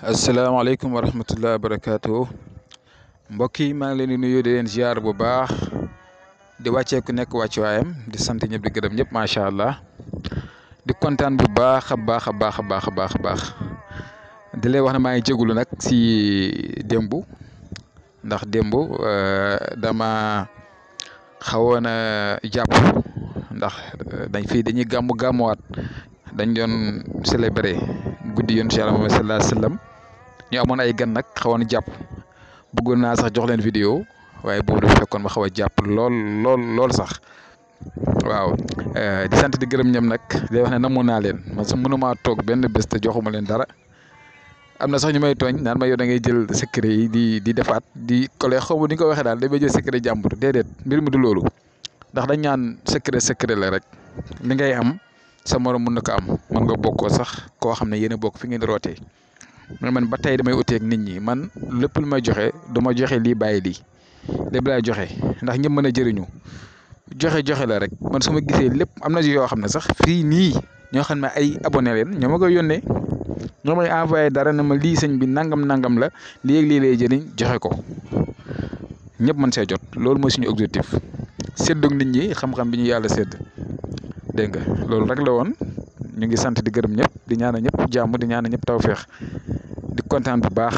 asalaamaaleykum wa rahmatulah wa barakaatu mbokk yi maa ngi leen di nuyu di leen ziar bu baax di wàccee ku nekk wàccuwaayam di sant ñëpp di gërëm ñëpp macha allah di kontaan bu baax a baax a baax a baax a baax a baax di leen wax ne maa ngi jégalu nag si démb ndax démb dama xawoon a jàpp ndax dañuy gàmmuwaat dañ doon célébrer guddi yoon si yàlla Muhammad sallallahu alayhi wa sallam ñu amoon ay gan nag xawoon jàpp bëggoon naa sax jox leen vidéo waaye boobu dafa fekkoon ma xaw a jàpp lool sax waaw di sant di gërëm ñam nag day wax ne namoon naa leen man sax mënumaa toog benn bés te joxuma leen dara am na sax ñu may tooñ naan ma yow da ngay jël secret yi di defaat di collé xaw ma ni nga ko waxee daal damay jël secret jàmbur déedéet mbir mi du loolu ndax dañ ñaan secret la rek li ngay am sa morom mën na ko am mën nga bokkoo sax koo xam ne yéen a bokk fi ngeen rootee man ba tey damay uteeg nit ñi man lépp lu may joxe du ma joxe lii bàyyi lii lépp laay joxe ndax ñëpp mën a jëriñu joxe la rek man su ma gisee lépp am na yoo xam ne sax fii nii ñoo xam ne ay abonné leen ñoo ma koy yónnee ñoo may envoyé dara ne ma lii sëñ bi nangam la lii ak lii lay jëriñ joxe ko ñëpp mën see jot loolu mooy suñu objectif séddoog nit ñi xam-xam bi ñu yàlla sédd dégg nga loolu rek la woon ñu ngi sant di gërëm ñëpp di ñaanal ñëpp jàmm di ñaanal ñëpp tawféex di kontaan bu baax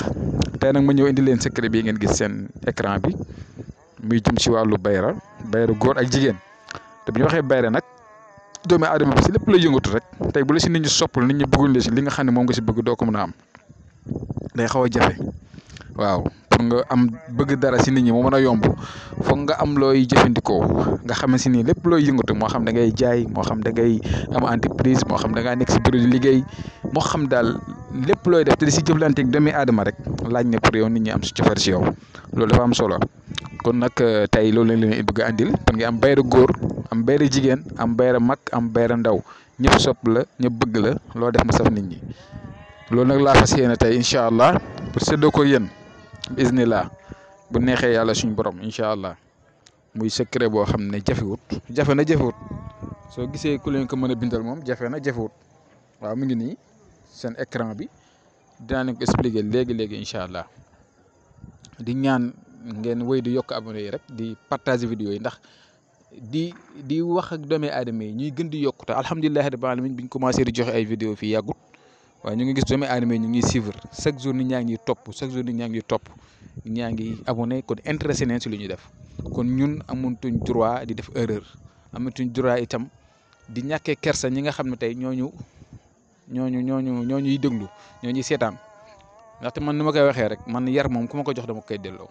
tey nag ma ñëw indi leen secret bi ngeen gis seen écran bi muy jëm ci wàllu bayra góor ak jigéen te bu ñu waxee bayra nag doomi aadama bi si lépp lay yëngatu rek tey bu la si nit ñi soppal nit ñi bëgguñ la si li nga xam ne moom nga si bëgg doo ko mën a am day xaw a jafe waaw pour nga am bëgg dara si nit ñi moo mën a yomb foog nga am looy jëfandikoo nga xam si ni lépp looy yëngatu moo xam da ngay jaay moo xam da ngay am entreprise moo xam da ngaa nekk si bureau di liggéey moo xam daal lépp looy def te di si jëflanteeg doomi aadama rek laaj na pour yow nit ñi am si cofar si yow loolu dafa am solo kon nag tey loolu lañ leen bëgg a andil kon nga am bayra góor am bayra jigéen am bayra mag am bayra ndaw ñëpp sopp la ñëpp bëgg la loo def mu saf nit ñi loolu nag laa fas yéene tey incha allah pour séddoo ko yéen bismillah bu neexee yàlla suñu borom incha allah muy secret boo xam ne jafewut soo gisee ku leen ko mën a bindal moom jafe na jafewut waaw mu ngi nii seen écran bi dinaa leen ko expliquer léegi incha allah di ñaan ngeen wéy di yokk abonné yi rek di partager vidéo yi ndax di wax ak doomi aadama yi ñuy gën di yokk te alhamdulilahi rabbil alamin biñ commencé di joxe ay vidéo fii yàggut waaye ñu ngi gis doomi aadama yi ñu ngi suivre chaque jour nit ñaa ngi topp ñaa ngi abonné kon intéressé nañ si lu ñuy def kon ñun amatuñ droit di def erreur amatuñ droit itam di ñàkkee kersa ñi nga xam ne tey ñooñuy déglu ñooñuy seetaan ndaxte man ni ma koy waxee rek man yar moom ku ma ko jox dama koy delloo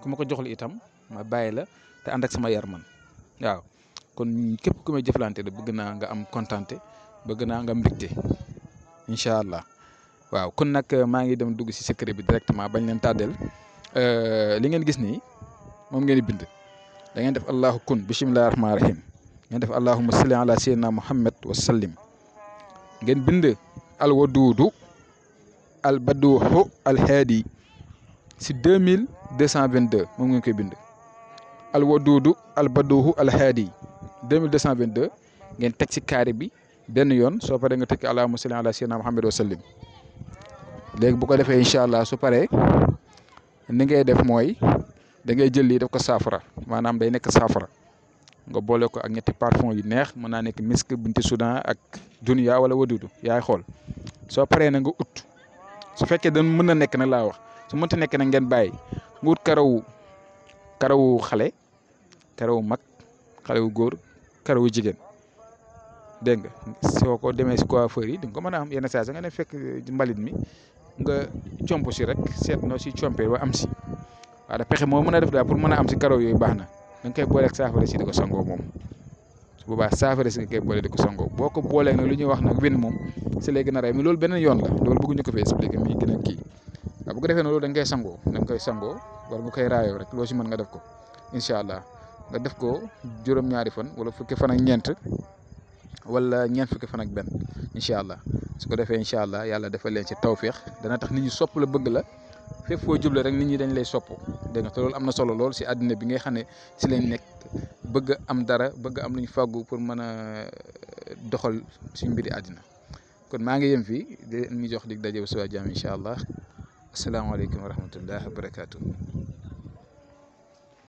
ku ma ko joxul itam ma bàyyi la te ànd ak sama yar man waaw kon képp ku may jëflante la bëgg naa nga am kontante bëgg naa nga am mbégte incha allah waaw kon nag maa ngi dem dugg si secret bi directement bañ leen tàddeel li ngeen gis nii moom ngeen di bind da ngeen def allahu kun bisimillahi rahmaani rahim ngeen def allahumma salli ala sayyidina muhammad wa sallim ngeen bind alwaduudu albaduuhu alhaadi si 2222 moom ngeen koy bind alwaduudu albaduuhu alhaadi 2222 ngeen teg si carré bi benn yoon soo paree nga tekki allahumma salli ala sayyidina muhammad wa sallim léegi bu ko defee incha allah su paree ni ngay def mooy da ngay jël lii def ko saafara maanaam day nekk saafara nga boole ko ak ñetti parfum yu neex mën naa nekk misk binti soudan ak dunya wala wadudu yaay xool soo paree na nga ut su fekkee dañ mën na nekk nag laa wax su mënta nekk nag ngeen bàyyi nga ut karawu xale karawu mag xale wu góor karawu jigéen dégg nga soo ko demee si coiffeur yi di nga ko mën a am yenn saa nga ne fekk mbalit mi nga comp si rek seet noo si compé ba am si waaw da pexe moo mën a def daal pour mën a am si karaw yooyu baax na da nga koy booleeg saafara si di ko sangoo moom su boobaa saafara si nga koy boole di ko sangoo boo ko booleeg nag lu ñuy wax nag wenn moom si lay gën a rey mais loolu beneen yoon la loolu bëgguñu ko fi expliquer mi gën a kii waaw bu ko defee nag loolu da nga koy sangoo wala nga koy raayoo rek loo si mën nga def ko incha allah nga def ko juróom-ñaari fan wala fukki fan ak ñeent wala ñeent fukki fan ak benn incha allah su ko defee incha allah yàlla defal leen ci tawféex dana tax nit ñi sopp la bëgg la fépp foo juble rek nit ñi dañ lay sopp dégg nga te loolu am na solo lool si àddina bi ngay xam ne si lañ nekk bëgg am dara bëgg am lu ñu fàggu pour mën a doxal suñ mbiri àddina kon maa ngi yem fii di leen ñu jox dig daje ba suba jàmm incha allah asalaamaaleykum wa rahmatullahi wa barakaatu.